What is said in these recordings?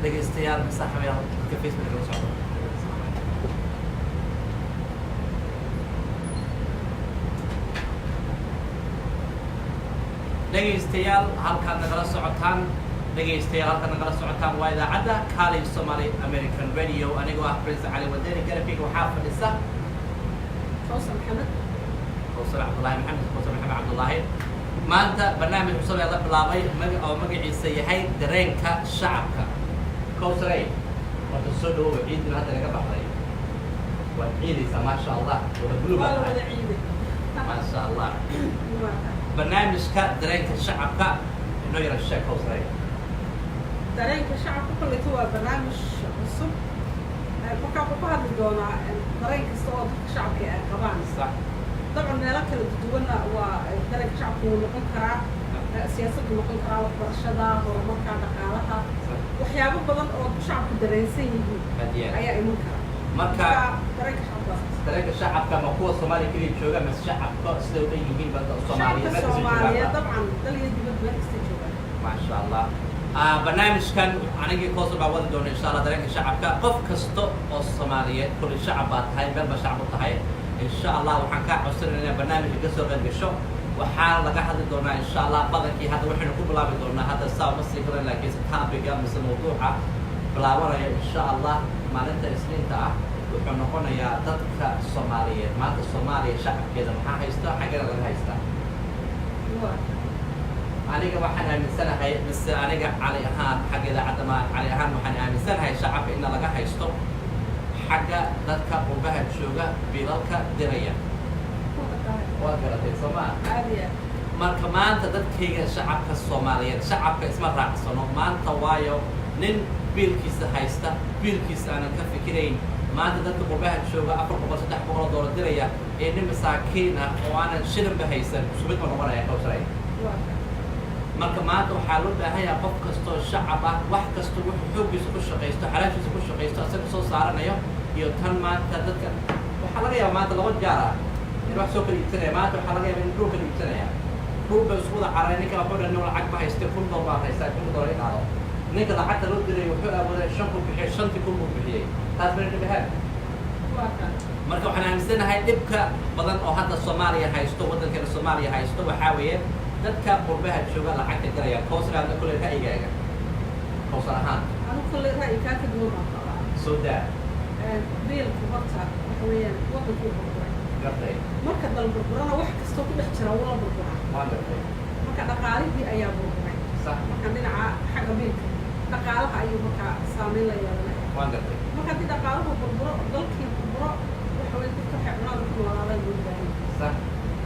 dhegeystayaal masaxayaal ka Facebook lagu socdo dhegeystayaal halkaad nagala socotaan waa idaacadda Kaalay Somali American Radio anigoo ah Prince Ali Wadani garabkayga waxaa fadhisa Kawsar Maxamed Cabdullaahi maanta barnaamij cusub ee la bilaabay magaciisa yahay dareenka shacabka Kawsaray wada soo dhawo ciidina hadda laga baxday waa ciidisa ma sha Allah wada buluug ma sha Allah barnaamijka dareenka shacabka inoo yara sheeg Kawsaray dareenka shacabka kullitu waa barnaamij cusub markaa ku hadli doonaa dareen kasta oo dadka shacabka ay qabaan sax طبعا meelo kala duwana waa dareenka shacabka uu noqon karaa siyaasaddu noqon karaa waxbarashada horumarka dhaqaalaha waxyaabo badan oo shacabku dareensan yihiin ayaa iman kara marka dareenka shacabka ma kuwa Soomaaliya kaliya jooga ma shacabka sida u yihiin badda Soomaaliya dabcan dalka dibadda meel kasta jooga ma sha Allah barnaamijkan anigii Kawsar baa wadi doona insha Allah dareenka shacabka qof kasto oo Soomaaliyeed kulli shacab baa tahay meel ba shacab u tahay إن شاء الله وحن كعصرنا برنامج قصر الجشو وحال لقى حد دونا إن شاء الله بدك هذا وحنا نكون بلعب دونا هذا الساعة بس يقولنا لك كتابي قام مثل موضوعه بلاورة إن شاء الله ما ننت سنين تاع وحنا نقولنا يا تدك الصومالية ما الصومالية شعب كذا ما هيستا حاجة ولا هيستا أنا جا وحنا من سنة هاي بس أنا جا على هان حاجة إذا عدما على هان وحنا من سنة هاي شعب إن لقى هيستا حاجة dadka qurbaha jooga bilalka diraya waa garatay Soomaaliya marka maanta dadkayga shacabka Soomaaliyeed shacabka isma raacsano maanta waayo nin biilkiisa haysta biilkiisa aan ka fikirayn maanta dadka qurbaha jooga $400-300 diraya ee nin masaakiin ah oo aan shilin bahaysan subid ma noqonaya Kawsaray marka maanta waxaa loo baahan yahay qof kastoo shacab ah wax kasto wuxuu xoogiisa ku shaqeysto xalaashiisa ku shaqeysto asaga soo saaranayo iyo tan maanta dadka waxaa laga yaabaa maanta laba jaar ah in wax soo kala iibsanaya maanta waxaa laga yaabaa in dhul kala iibsanaya dhul bay isku wada caray ninka wuxuu dhahay nin lacag ma hayste $1,000 baa haystaa $1,000 qaado ninka lacagta loo diray wuxuu awooday 5 kun bixiyay 5 kun buu bixiyay taas ma dhabahaan marka waxaan aaminsanahay dhibka badan oo hadda Soomaaliya haysto waddankeena Soomaaliya haysto waxaa weeye dadka qurbaha jooga lacagta galaya Kawsar aad kulay ra'yigaaga Kawsar ahaan anu kulay ra'yiga ka duwan soo daa biilku horta waxa weeyaan waddanku burburay gartay marka dal burburana wax kasta ku dhex jira wala burburaa waa gartay marka dhaqaalihii ayaa burburay sax marka dhinaca xagga biilka dhaqaalaha ayuu marka saameyn la yeelanaya waa gartay marka haddii dhaqaaluhu burburo dalkii burburo waxa weeye dadka xibnaada ku noolaaday loo baahan sax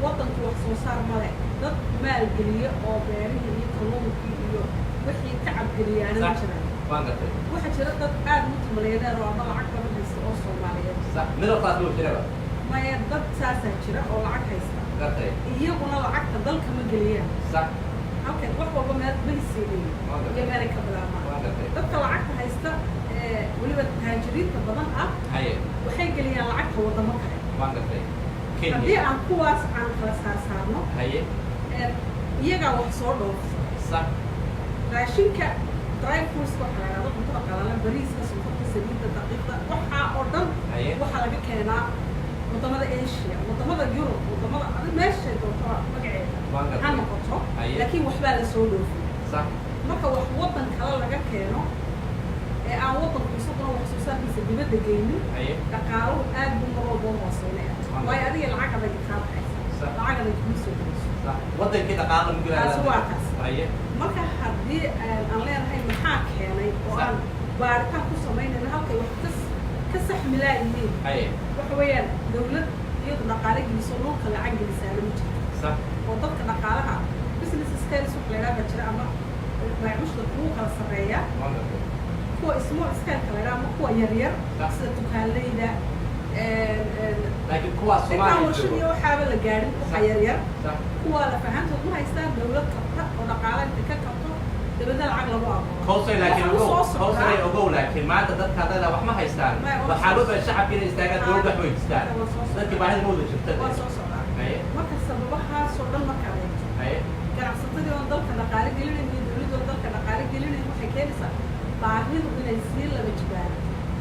waddanku wax soo saar male dad maalgeliya oo beerihii iyo kalluunkii iyo wixii tacab geliyaana ma jiraan waa gartay waxa jira dad aad multimilyaneer oo ama lacag badan haysta oo Soomaaliyeed sax middle class loo jiraba maya dad saasaa jira oo lacag haysta gartay iyaguna lacagta dalka ma geliyaan sax halkan wax walba meel baysiinay iyo meel ka bilaabmaan waa gartay dadka lacagta haysta weliba taajiriinta badan ah haye waxay geliyaan lacagta wadamo kale waa gartay haddii aan kuwaas aan kala saarno haye iyagaa wax soo dhoofsa sax raashinka dry foods waxaa la yidhahdo cuntada qalalan bariiska sonkorta saliidda daqiiqda waxaa oo dhan waxaa laga keenaa wadamada Asia wadamada Yurub wadamada meeshay doonto magaceeda ha noqoto laakiin waxbaa la soo dhoofin sax marka wax waddan kale laga keeno ee aan waddanku isaguna wax soo saarkiisa dibadda geynin dhaqaaluhu aad buu mar walba u hooseynaya waayo adiga lacag adag qaadaysa lacag adag kuma soo geliso waddankii dhaqaalaha mugulaada waa kaas marka haddii aan leenahay maxaa keenay oo aan baaritaan ku samaynayna halkay wax ka saxmi laayihiin waxa weeyaan dawlad iyadu dhaqaale geliso dhulka lacag gelisaana ma jirto oo dadka dhaqaalaha business scales wax la yidhaha jira ama baacushda kugu kala sarreeya kuwa small scale la yidhaha ama kuwa yaryar sida dukaanleyda laakiin kuwa Soomaaliya warshadiyo waxaaba la gaadhin waxa yaryar kuwa la fahantood ma haystaan dawlad kabta oo dhaqaale inta ka kabto كوسي لكن كوسي أقول لكن ما تذكر هذا وح ما هيستان وحلو بالشعب كده يستاجر دول ده هو يستان لكن بعد الموضوع شفته أيه ما كسببها صدق ما كان أيه كان عصتني وضل كنا قارئ قلنا إن دولي وضل كنا قارئ قلنا إنه حكينا صار بعدين وبنا يصير لبجبال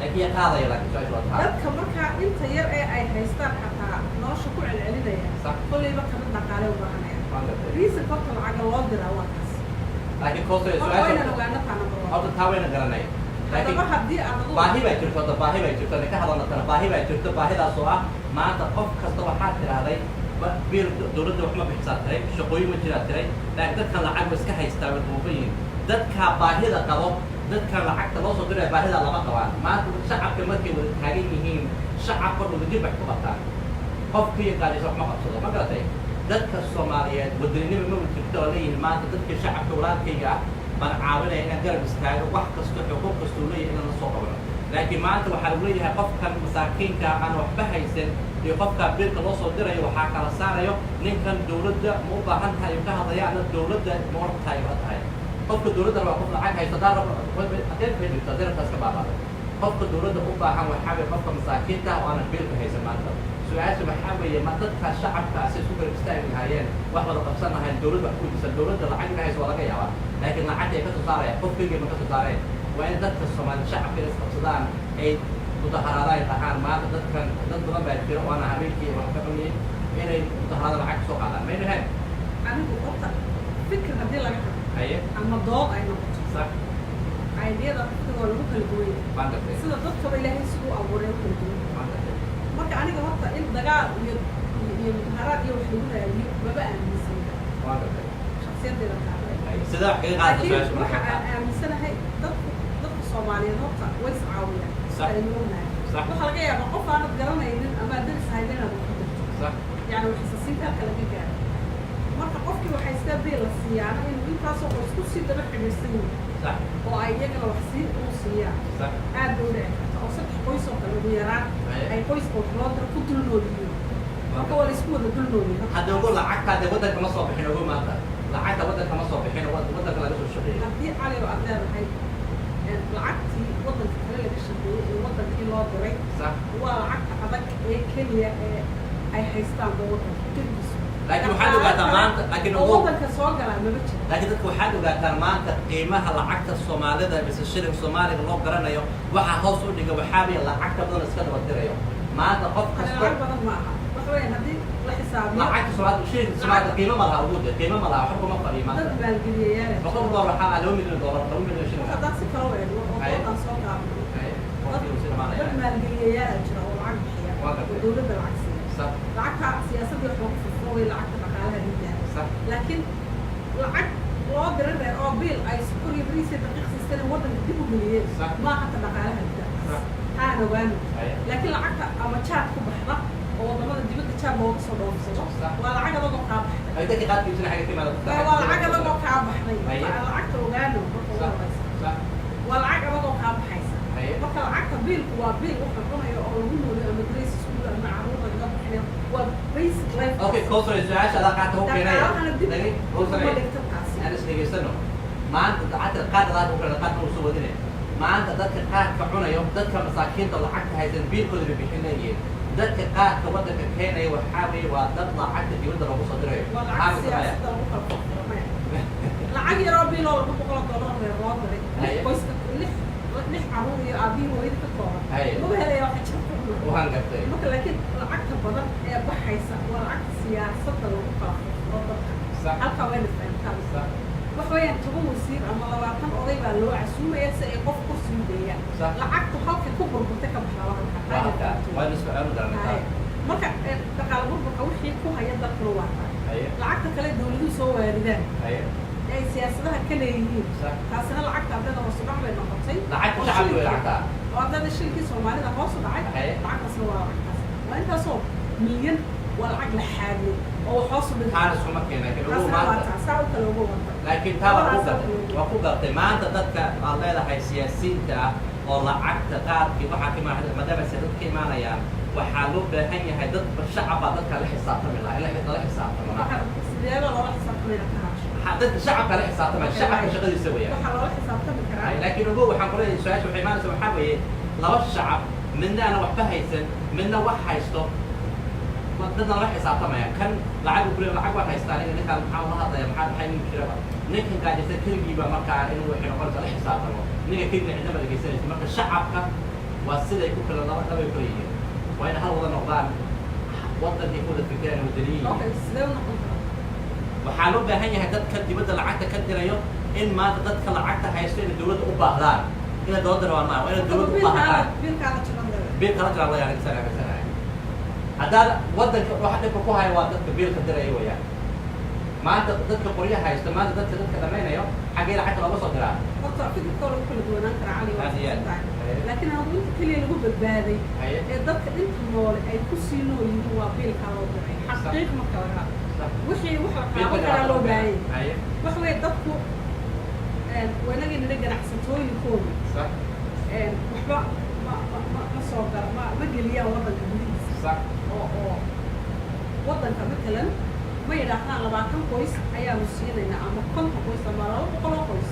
لكن يا هذا يلا شوي شوي هذا dadka marka inta yar ee ay haystaan xataa nolosha ku celcelinaya kulliba kamid dhaqaale u baahanaya riisa qofka lacag loo diraa waa kaas laakiin koosay su'aasha ogaana taana horta taawayna garanay laakiin haddii aad baahi baa jirto baahi baa jirto ka hadalna tana baahi baa jirto baahidaas oo ah maanta qof kasta waxaa tiraahday biil dowladda wax ma bixisaa tiray shaqooyin ma jiraa tiray laakiin dadkan lacag ma iska haystaa way duubayin dadka baahida qabo dadka lacagta loo soo diray baahida lama qabaan maanta shacabka markay wada taagan yihiin shacabka wada dib wax ku qabtaan qofkii qaadaysa wax ma qabsado ma garatay dadka Soomaaliyeed waddanimo ma jirto oo leeyahay maanta dadka shacabka walaalkayga baan caawinaya inaan garab istaago wax kasta xuquuq kasta uu leeyahay inaan la soo qabano laakiin maanta waxaa lagu leeyahay qofkan masaakiinka aan waxba haysan iyo qofka biilka loo soo dirayo waxaa kala saarayo ninkan dowladda ma u baahan tahay ka hadlayaan dowladda ma war tahay ma tahay qofka dowladda waa qof lacag haysta daara hadeen bay jirto deerkaas ka baabada qofka dowladda u baahan waxa weeye qofka masaakiinta oo aan biilka haysan maanta su'aasha waxa weeye ma dadka shacabka asay isku garab istaagi lahaayeen wax wada qabsan lahayn dowladda wax ku jirta dowladda lacag inay hayso waa laga yaabaa laakiin lacagta ay ka soo saarayaan qofkayga ma ka soo saareen waa in dadka Soomaali shacabka is qabsadaan ay mudaharaadaay dhahaan maanta dadkan dad badan baa jira oo aan habeenkii wax ka cuniyay inay mudaharaada lacag soo qaadaan ma inahay anigu horta fikir haddii laga hado أيه. أما ضوء أي نقطة. صح. عيدية تقول لك الجوية. ما عندك. سيدا ضد إلى هي سوء أو وريه الجوية. ما عندك. ما كان عندي قطة إن دجاج يمهرات يوحدونها ما بقى من سنة. ما عندك. شخصيا دي لك. سيدا حكي قاعد تسوي شو من سنة هاي ضد الصومالية نقطة ويس عاوية. صح. صح. وحلقة يا بقف أنا تجرنا إن أما درس هاي لنا صح. يعني وحساسين كلامي كان. marka qofkii waxay iska beela siiyaan in intaas oo isku sii daba xiriirsan صح oo ay iyagana wax sii u siiyaan صح aad u dhacay oo saddex qoys oo kale ugu yaraan ay qoyska loo diro ku dul nool yihiin marka waa isku wada dul nool yihiin hadda ugu lacagta waddanka ma soo bixin ugu maanta lacagta waddanka ma soo bixin waddanka laga soo shaqeeyay haddii cali oo aad leedahay lacagtii waddanka kale laga shaqeeyay ee waddankii loo diray صح waa lacagta adag ee keliya ee ay haystaan waddanka keligiisa laakiin waxaad ogaataa maanta laakiin waddanka soo galaa maba jiro laakiin dadku waxaad ogaataa maanta qiimaha lacagta Soomaalida mise shilin Soomaaliga loo garanayo waxa hoos u dhiga waxa bay lacagta badan iska daba dirayo maanta qof kasta lacag badan ma aha wax weyn haddii la xisaabiyo lacagta Soomaalida shilin Soomaalida qiimo ma laha ugu qiimo ma laha waxba ma fadhiyo maanta dad maalgeliyayaal boqol dollar waxaa $2 milyan $2 milyan shilin haddaad si kala weyn oo waddan soo gaabno dad maalgeliyayaal jira oo lacag bixiya oo dowladda lacag siiya صح lacagta siyaasadda wax lagu furfuro lacagta dhaqaalaha liidaa صح laakiin lacag loo diray oo biil ay sukur iyo bariis iyo daqiiq siisteen waddanka dib u geliyeen ma hata dhaqaalaha liidaa haan ogaano laakiin lacagta ama jaad ku baxda oo wadamada dibadda jaad looga soo dhoofsado waa lacag adagoo kaa baxday ay dadka qaad kiibsana xaga timaada waa lacag adagoo kaa baxday lacagta ogaano waa lacag adagoo kaa baxaysa marka lacagta biilku waa biil waxa cunayo oo lagu nooliyo ama grace school ama caruurta laga bixiyo waa basic life okay koosoo su'aasha la qaata oo keenay dagi koosoo aan isdhegeysano maanta lacagta qaadada oo kala qaad oo soo wadine maanta dadka qaadka cunayo dadka masaakiinta lacagta haysan biilkooda bay bixinayeen dadka qaadka waddanka keenaya waxaa weeye waa dad lacagta dibadda lagu soo dirayo lacag yaroo biil oo $200 loo diray qoyska lix caruur iyo aabihii hooyada ka kooban maba helaya wax jirta waxaan gartay marka laakiin lacagta badan ee baxaysa waa lacagta siyaasadda lagu kala furfuro dadka halkaa wayna fahamtaa wax weeyaan 10 wasiir ama 20 oday baa loo casuumaya si ay qof kursi u deeyaan lacagta halka ku burburtay ka baxda halka waa nisba aanu garanaysaa marka dhaqaale burburka wixii ku haya dalka waa lacagta kale dawladuhu soo waaridaan ay siyaasadaha ka leeyihiin taasina lacagta ardayda hoos u dhac bay noqotay lacagta shacabka way lacagtaa oo ardayda shilkii Soomaalida hoos u dhacay lacagtaasna waa lacagtaas waa intaasoo milyan waa lacag la xaadiyay oo hoos u dhigay taas kuma keenay ugu maanta saa u kala ugu wada laakiin taa waa ku gartay maanta dadka aan leedahay siyaasiyiinta ah oo lacagta qaadkii waxaa ka imaanaya maadaama dadka ka imaanayaan waxaa loo baahan yahay dad shacabka dadka la xisaabtami lahaa la xisaabtamo sideeda loola xisaabtamaya حدد الشعب كان حسابته ما الشعب كان شغال يسوي يعني waxa loo xisaabtami karaa لكن هو waxaan ku leeyahay su'aasha waxay maanta waxa weeye laba shacab midna ana waxba haysan midna wax haysto dadna la xisaabtamaya kan lacag ku leeyahay lacag wax haystaan ninka maxaa la hadlaya maxay nin jiraba ninkan gaajisa kaligiiba markaa inuu wixii noqon kara xisaabtamo ninka kaligiina cidna ma dhageysanaysa marka shacabka waa siday ku kala laba kala yihiin waa in hal wada noqdaan wadankii ku fikiraan wadaniyiin sidee u noqon karaa waxaa loo baahan yahay dadka dibadda lacagta ka dirayo in maanta dadka lacagta haysto inay dawladda u baahdaan inay dawladda rabaan maaha waa inay dawladda u baahdaan biilka la jira la yahay sana haddaad waddanka waxa dhibka ku haya waa dadka biilka diraya weeyaan maanta dadka qoryaha haysto maanta dadka dhamaynayo xaggee lacagta looga soo diraa horta fikirka lagu kala duwanaan karaa cali waa laakiin hadduu inta keliya lagu badbaaday ee dadka inta noole ay ku sii nool yihiin waa biilkaa loo diray xaqiiq marka laga wixii waxa qaban karaa loo baahayay waxa weeye dadku wanagii nila ganacsatooyinkooda waxba ma soo gara ma geliyaan waddanka gudihiisa oo waddanka matalan ma yidhaahdaan 20 qoys ayaanu siinaynaa ama 50 qoys ama 200 qoys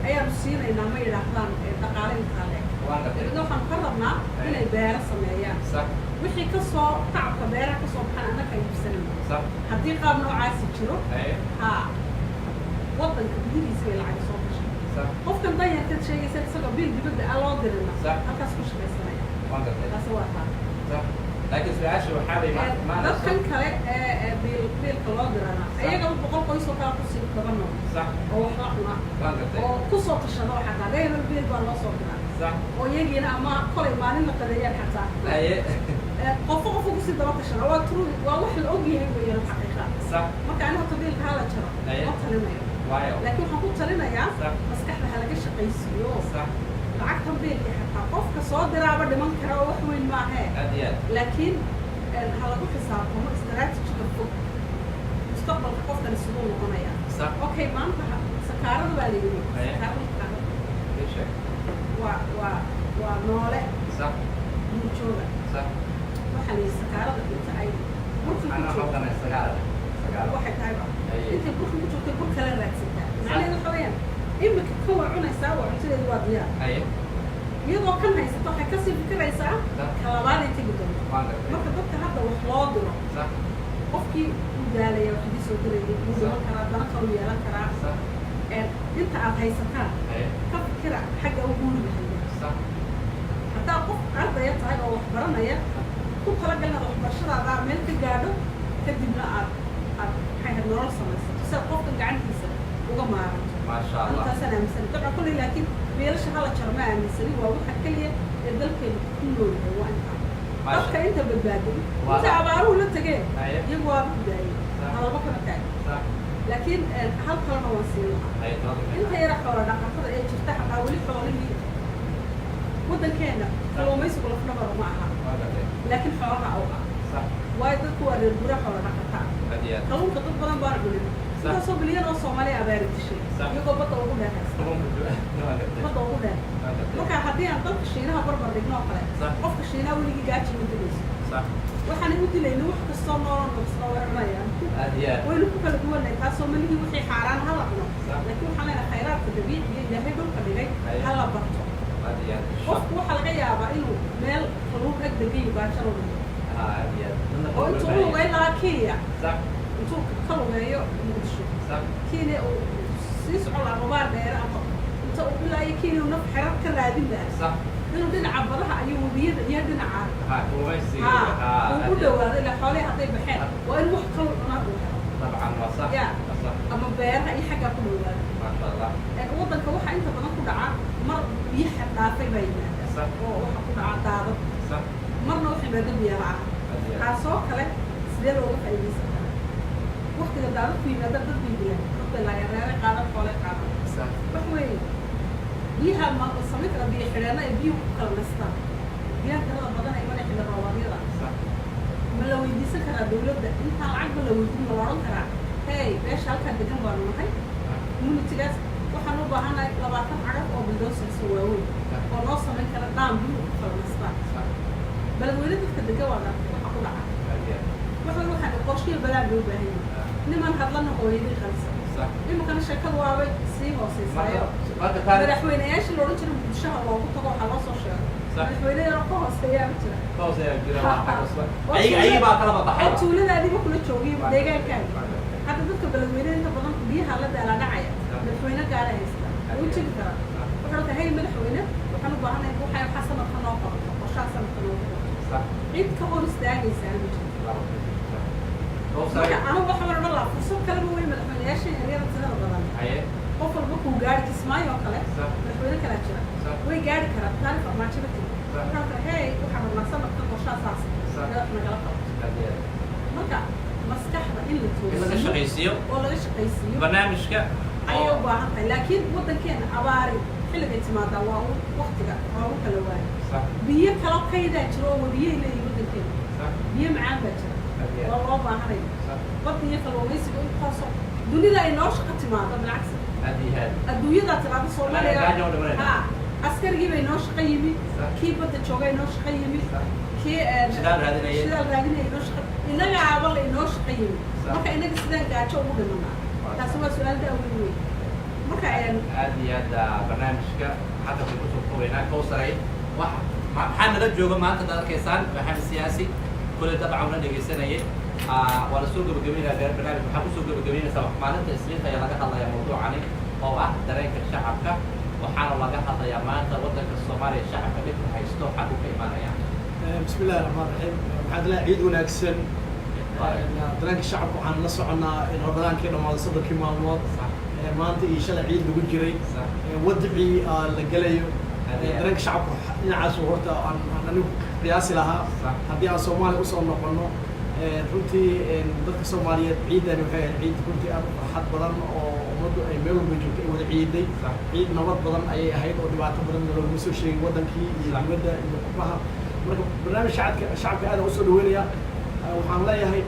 ayaanu siinaynaa ma yidhaahdaan dhaqaale intaa leh waxaan ka rabnaa inay beero sameeyaan wixii ka soo tacabka beeraha ka soo baxan annaka iibsanayno haddii qaab noocaasi jiro haa waddanka gudihiisa bay lacag soo gashay qofkan danyarkaad sheegaysa isagoo biil dibadda aan loo dirina halkaas ku shaqaysanaya taasi waa taa laakiin su-aasha waxaa bay dadkan kale ee biilka loo dirana ayaga 100 qoys oo kala kusii daba nool oo waxba cuna oo kusoo tashado xataa reebel biil baa loo soo diraa oo iyagiina ama kolay maalin la qadeeyaan xataa qofku kusii daba tashado waa true waa wax la og yahay weeyaan xaqiiqa marka aniga horta biilka hala jaro ma talinayo laakiin waxaan ku talinayaa maskaxda halaga shaqaysiiyo lacagtan biilka xataa qofka soo diraaba dhiman kara oo wax weyn maahe laakiin ha lagu xisaabtamo istaraatijiga fog mustaqbalka qofkani siduu noqonaya okay maanta sakaarada baa layidhi waa noole duurjooga waxaa layidhi sakaarada inta ay burka ku joogto waxay tahayba intay burka ku joogtay bur kala raadsataa macnaheedu waxa weeyaan imika kan waa cunaysaa waa cuntadeedu waa diyaar iyadoo kan haysato waxay kasii fikiraysaa ka labaad ay tegi doonto marka dadka hadda wax loo diro qofkii u daalaya wax idii soo dirayay wuu dhiman karaa dana kaluu yeelan karaa inta aad haysataan ka fikira xagga u guuri lahaya haddaa qof ardaya tahay oo wax baranaya ku talagalinaad waxbarashadaada meel ka gaadho kadibna aad maxay ahayd nolol samaysato si aad qofkan gacantiisa uga maaranto intaasaan aaminsanay dabcan kulley laakiin beelasha hala jaro ma aaminsani waa waxa keliya ee dalkeena ku nool yahay waa intaa dadka inta badbaaday inta abaaruhu la tageen iyagu waa badbaayay halaba kana taag laakiin hal kalena waan siin lahaa inta yara xoola dhaqatada ee jirta xataa weli xoolihii waddankeena kalluumaysigu lafdhabaro ma aha laakiin xoolaha oo ah waayo dadku waa reer gura xoola dhaqataa kalluunka dad badan baana cunin intaasoo bilyan oo Soomaaliya abaari dishay iyagoo badda ugu dheeraysa badda ugu dheer marka haddii aan dalka Shiinaha barbar dhigno oo kale qofka Shiinaha weligii gaaji ma dilayso waxaan u dilayna wax kastoo noolon kastoo weerarayaan waynu ku kala duwanay taasoo malihii wixii xaaraan hala cuno laakiin waxaan leenahay khayraadka dabiiciga ilaahay dhulka dhigay hala barto qofku waxaa laga yaabaa inuu meel kalluun ag degayo gaajalo oo intuu u lugeyn lahaa Kenya intuu ka lugeeyo muqdisho Kenya uu sii socon lahaa mabaar dheer ama inta uu ilaayo Kenya uu naf xerar ka raadin lahaa inuu dhinaca badaha ayuu wabiyada iyo dhinaca uu u dhawaado ilaa xoolaha hadday baxeen waa in wax kaloo cunaa uu helo ama beeraha iyo xaggaa ku dhawaado waddanka waxaa inta badan ku dhacaa mar biyaha dhaafay baa yimaada oo waxa ku dhaca daadad marna waxa yimaada biyo la'aan taasoo kale sidee looga faa'iidaysan karaa waqtiga daadad ku yimaada dad bay dilaan dadbay laayareere qaadan xoole qaadan wax weeye biyaha ma samayn kara biyo xidheena ee biyuhu ku kala nastaan biyaha tirada badan ay mana xilli roobadyada ma la weydiisan karaa dawladda intaan lacagba la weydiin ma la odhan karaa hey meesha halkaa degan baanu nahay communitygaas waxaan u baahanahay 20 cagaf oo bulldozer waaweyn oo noo samayn kara dhaan biyuhu ku kala nastaan beledweyne dadka degan waa waxa ku dhaca waxaan qorshiyo balaan loo baahan yahay niman hadlana hooyadii qalsan إما كان الشركة واعي سي هو سي سايو مدحوين إيش اللي رجع من الشهر وقطعوا حلاص الشهر مدحوين يرقوها سيام ترى كوس يا جرا أي بقى كلام بحاجة أتولى ذا دي بكل شوقي بديجا كان حتى ذكر بلدوين أنت بدن بيها لدى على نعية مدحوين قاعدة هيسلا ويجي كذا فكرت هاي مدحوين وكانوا بعنا يبغوا حياة حسنة خناقة وشاسة خناقة عيد كمان استاجي سامي أنا بحمر الله فصل كلامه وين مدحوين إيش هي رتنا الغلط قفل بكو قاعد تسمعي وكله مدحوين كلا شيء وي قاعد كرا تعرف ما شفتي فكرت هاي وحمر الله سمك كل شاسة لا مجالات مركا مستحبة إلا شقيسيو ولا شقيسيو برنامج كا أيوة باهي لكن وده كان عباري حلو اعتماد الله وقتها أو كلوان بيه كلا كيدا ترى وبيه اللي يوده كده بيه معاه بتر والله باهي قد يخلو ويسي يقول قصة دنيا لا يناش اعتماد بالعكس هذه الدنيا ذات العاب الصومالية عسكري بيناش قيمي كي بدأ تشوفه يناش قيمي كي شدال هذين يناش إننا عبال يناش قيمي ما كأنك سدان قاعد تشوفه لنا تسوى سؤال ده أولي ما كأن هذا برنامج كا حتى في الكتب قوينا كوسري واحد محل رجوا ما أنت دار كيسان محل سياسي كل تبع ولا نجي سنة ولا سوق بجميلة غير برنامج محل سوق بجميلة سواء ما أنت اسمه يا لقى الله يا موضوع عنك أو دريك الشعب كا وحنا لقى الله يا ما أنت وضعك الصومالي الشعب كبير هيستوى حقه في إيمانه يعني بسم الله الرحمن الرحيم waxaad la ciid wanaagsan dareenka shacabku waxaan la soconaa in Ramadaanka dhammaad saddex maalmood maanta iyo shalay ciid lagu jiray wadcii la galayo dareenka shacabku dhinacaas horta aan anigu qiyaasi lahaa haddii aan Soomaaliya u soo noqono runtii dadka Soomaaliyeed ciidan waxay ciid runtii aad u farxad badan oo ummaddu ay meel walba joogtay wada ciiday ciid nabad badan ayay ahayd oo dhibaato badan loogu soo sheegay wadankii iyo dibadda iyo qurbaha marka barnaamij shacabka aad u soo dhaweynaya waxaan leeyahay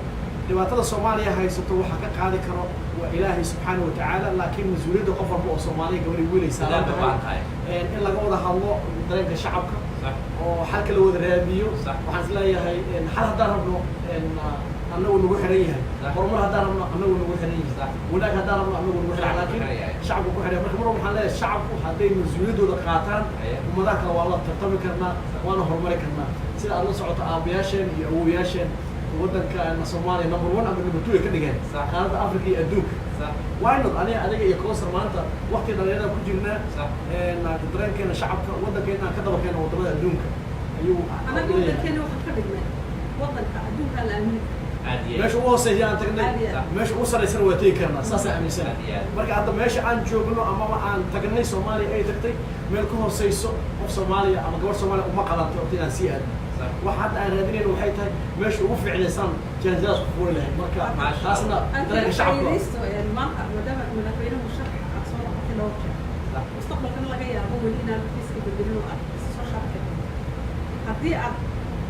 dhibaatada Soomaaliya haysato waxa ka qaadi karo waa Ilaahay subhanahu wa ta'ala laakiin mas'uuliyadda qof walba oo Soomaaliya gabar wiilaysa in laga wada hadlo dareenka shacabka oo xalka la wada raadiyo waxaan isleeyahay hal haddaan rabno annagu nagu xiran yahay horumar haddaan rabno annagu nagu xiran yahay wanaag haddaan rabno annagu nagu xiran laakiin shacabku ku xiran marka mar waxaan leeyahay shacabku hadday mas'uuliyaddooda qaataan ummadaha kale waa la tartami karnaa waana horumari karnaa sida aad la socoto aabayaasheen iyo awowayaasheen waddanka Soomaaliya number 1 ama number 2 ka dhigeen qaaradda Afrika iyo adduunka why not adiga iyo Koosar maanta waqti dhalinyarada ku jirnaa dareenkeena shacabka waddankeena ka daba keena wadamada adduunka ayuu anaga waddankeena waxa ka dhignay waddanka adduunka la aamin meesha ugu hooseeya aan tagnay meesha ugu sareysan waa tegi karnaa saas aan aaminsan marka hadda meesha aan joogno ama aan tagnay Soomaaliya ay tagtay meel ka hooseyso qof Soomaaliya ama gabar Soomaaliya uma qalanto oo inaan sii aadno waxaad aan raadinayno waxay tahay meesha ugu fiicnaysan jaanjaas ku fuuli lahayd marka taasna dareenka shacabka maanta madama madaxweynuhu shaqo soo noqotay loo jeedo mustaqbalkana laga yaabo weli inaan fiiska bedelin oo aad soo shaqeyn haddii aad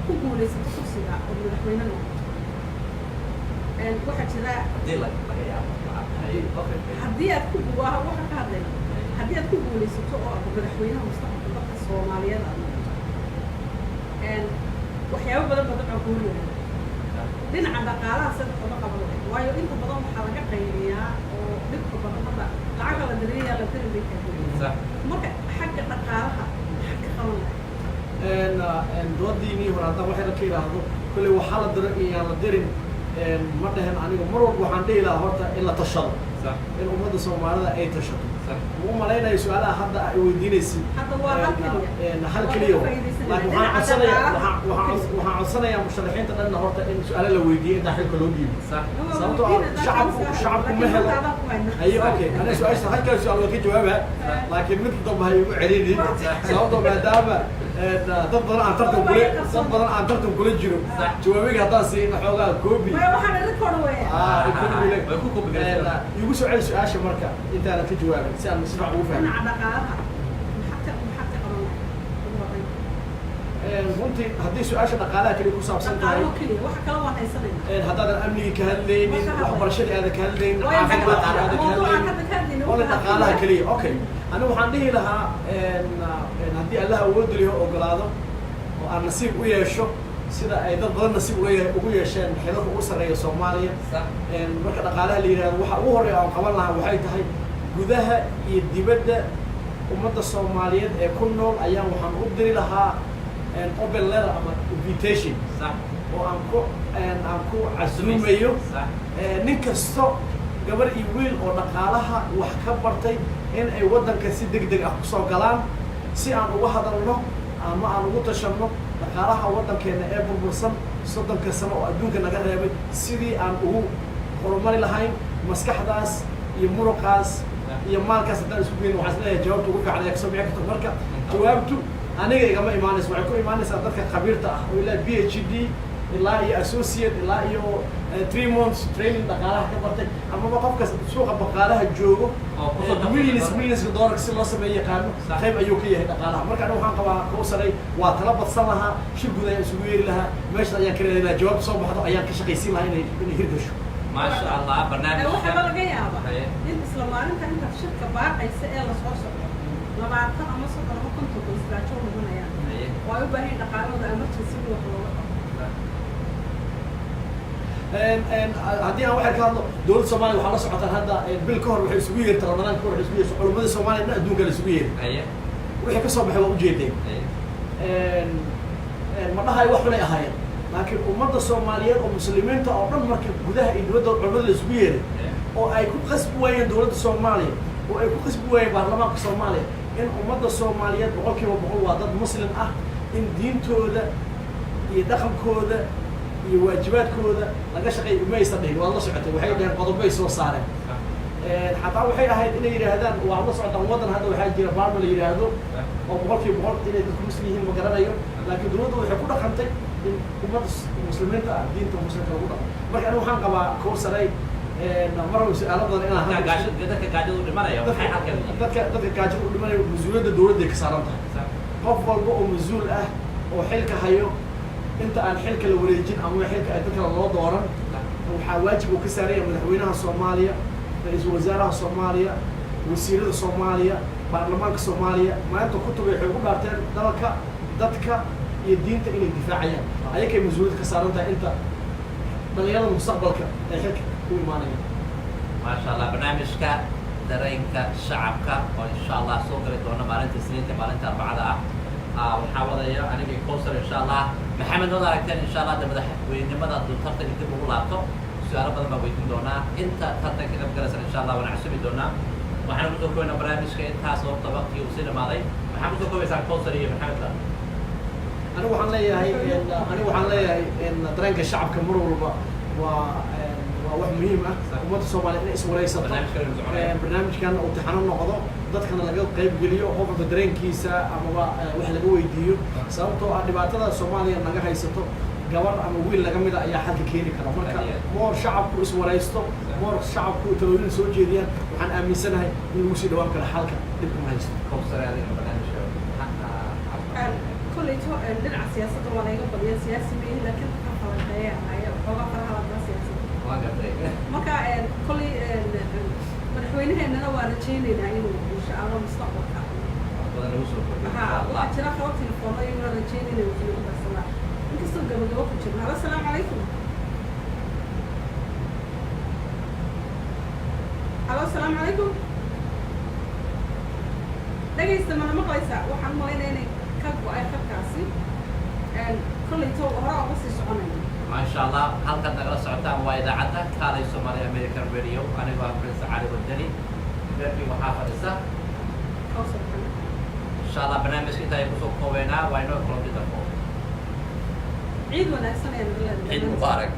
ku guulaysato kursiga oo madaxweyne noqoto waxa jira haddii aad ku waxa ka hadlayna haddii aad ku guulaysato oo aad madaxweynaha mustaqbalka dadka Soomaaliyeed aad waxyaabo badan oo guuleeya dhinaca dhaqaalaha sida uga qaban waayo inta badan waxaa laga qaybiyaa oo dhibka badan hadda lacag la diriyaa la tiri kara marka xagga dhaqaalaha xagga qaban doodiini hore hadda waxay la keenaado kulli waxa la diray iyo la dirin ma dhahan anigu mar walba waxaan dhihi lahaa horta in la tashado in ummadda Soomaalida ay tashato uma maleynaayo su'aalaha hadda ay weydiinaysid hadda waa hal kaliya laakiin waxaan codsanayaa musharaxiinta dhanna horta in su'aalo la weydiiyo inta xilka loo dhiibo sababtoo ah shacabku ma helo haye okay ana su'aasha halkaa su'aal waa ka jawaabaa laakiin mid dambe hay ugu celini sababtoo maadaama dad badan aan tartan kula jiro jawaabiga haddaan siin xoogaa koobi igu soo celi su'aasha marka intaanan ka jawaabin si aan si fiican ugu fahmo runtii haddii su'aasha dhaqaalaha kaliya ku saabsan tahay haddaadan amnigii ka hadlaynin waxbarashadii aadan ka hadlaynin caafimaadkii aadan ka hadlaynin wala dhaqaalaha kaliya okay anigu waxaan dhihi lahaa haddii Allah awood liyo ogolaado oo aan nasiib u yeesho sida ay dad badan nasiib ugu yeesheen xelalka ugu sarreeya Soomaaliya marka dhaqaalaha la yiraahdo waxa ugu horeeya aan qaban lahaa waxay tahay gudaha iyo dibadda ummadda Soomaaliyeed ee ku nool ayaan waxaan u diri lahaa open letter ama invitation oo aan ku casuumayo nin kasto gabar iyo wiil oo dhaqaalaha wax ka bartay in ay waddanka si degdeg ah kusoo galaan si aan uga hadalno ama aan ugu tashanno dhaqaalaha waddankeena ee burbursan 30 sano oo adduunka naga reebay sidii aan ugu horumari lahayn maskaxdaas iyo muruqaas iyo maalkaas haddaan isku geyn waxaan isleeyahay jawaabta ugu fiican ee kasoo bixi karto marka jawaabtu aniga igama imaanayso waxay ku imaanaysaa dadka khabiirta ah oo ilaa PhD ilaa iyo associate ilaa iyo 3 months training dhaqaalaha ka bartay amaba qofkas suuqa dhaqaalaha joogo millions dollar si loo sameeyo yaqaano qayb ayuu ka yahay dhaqaalaha marka aniga waxaan qabaa kowsaray waa tala badsan lahaa shir guud ayaan isugu yeeri lahaa meesha ayaan ka leedahay jawaabta soo baxdo ayaan ka shaqaysiin lahaa inay hirgasho ما شاء الله برنامج waxaa laga yaabaa in isla maalinta inta shirka baaqaysa ee la soo socdo 20 ama 30 kun isdaajo noqonayaan oo ay u baahan dhaqaalada emergency wax looga haddii aan waxay ka hadlo dowladda Soomaaliya waxaa la socotaan hadda bil ka hor waxay isugu yeertay Ramadaan ka hor waxay isugu yeertay culimada Soomaaliya adduunka la isugu yeeray wixii ka soo baxay waa u jeedeen ma dhahay wax xun ay ahaayeen laakiin ummadda Soomaaliyeed oo muslimiinta oo dhan marka gudaha iyo dibadda culimada la isugu yeeray oo ay ku qasbi waayeen dowladda Soomaaliya oo ay ku qasbi waayeen baarlamaanka Soomaaliya in ummadda Soomaaliyeed 100% waa dad muslim ah in diintooda iyo dhaqankooda iyo waajibaadkooda laga shaqeeyo ma aysan dhihin waa la socotay waxay dhaheen qodobo ay soo saareen xataa waxay ahayd inay yiraahdaan waa la socotaan waddan hadda waxaa jira baarma la yiraahdo oo 100% inay dadku muslim yihiin ma garanayo laakiin dowladdu waxay ku dhaqantay in ummadda muslimiinta ah diinta muslimka lagu dhaqo marka aniga waxaan qabaa kowsaray marway su'aalo badan inaan dadka gaajada u dhimanaya waxay halkan dadka gaajada u dhimanaya mas-uuliyadda dowladda ay ka saaran tahay qof walba oo mas-uul ah oo xilka hayo inta aan xilka la wareejin ama xilka ay dadka loo dooran waxaa waajib uu ka saaraya madaxweynaha Soomaaliya ra'iisul wasaaraha Soomaaliya wasiirada Soomaaliya baarlamaanka Soomaaliya maanta kutub waxay ugu dhaarteen dalka dadka iyo diinta inay difaacayaan ayakay mas-uuliyad ka saaran tahay inta dhalinyarada mustaqbalka ay xilka ku imaanayaan ما شاء الله برنامجك درينك شعبك وإن شاء الله سوق لدونا مالنت سنين مالنت 4 وحاول أنا بكوسر إن شاء الله محمد ولا أكتر إن شاء الله ده بدأ وينمد الدكتور تكتب بقولاته سؤال بدل ما بيتم دونا أنت تحتاج كده بجلس إن شاء الله ونحسب دونا وحنا بنقول كنا برنامج كأنت صوب طبق يوصل مالي محمد بنقول بس عن كوسر إيه محمد لا أنا وحنا ليه إن درينك الشعب كمرة واحد مهم ومدة الصومالية إن اسمه ليس برنامج كان امتحان النقضاء ضد كان لقى قريب جليو أو بدرين كيسة أما واحد لقوا يديو سألته أن بعتها الصومالية نجاح يسطو جوار أما ويل لقى مدا أي حد كيني كلام مركا مور شعب اسمه ليس مور شعب تلوين سوجي ديان وحن أمي سنة من وسي دوام كل حلقة لكم ليس كوسر هذه البرنامج كل يتو للع سياسة ولا يقبل سياسي به لكن كفر الحياة هي وقفر على سياسة marka kulli madaxweynaheena waa rajaynaynaa inuu insha Allah mustaqbalka badan ugu soo kordhiyo waa jira qaab telefoon ay wada rajaynayna inuu ku darsana inkastoo gabagabo ku jirna assalaamu calaykum assalaamu calaykum dhageysta mana maqlaysa waxaan malaynayaa inay ka go'ay khadkaasi kulli too hore uga sii soconayna ما شاء الله حلقة نقرأ سعودة وإذا عدنا كالي سومالي أمريكان فيديو أنا بقى برنس علي والدني بربي وحافظ إسا إن شاء الله برنامج كده يكون كوينا وإنه كلام جدا عيد وناسنا يا عيد مبارك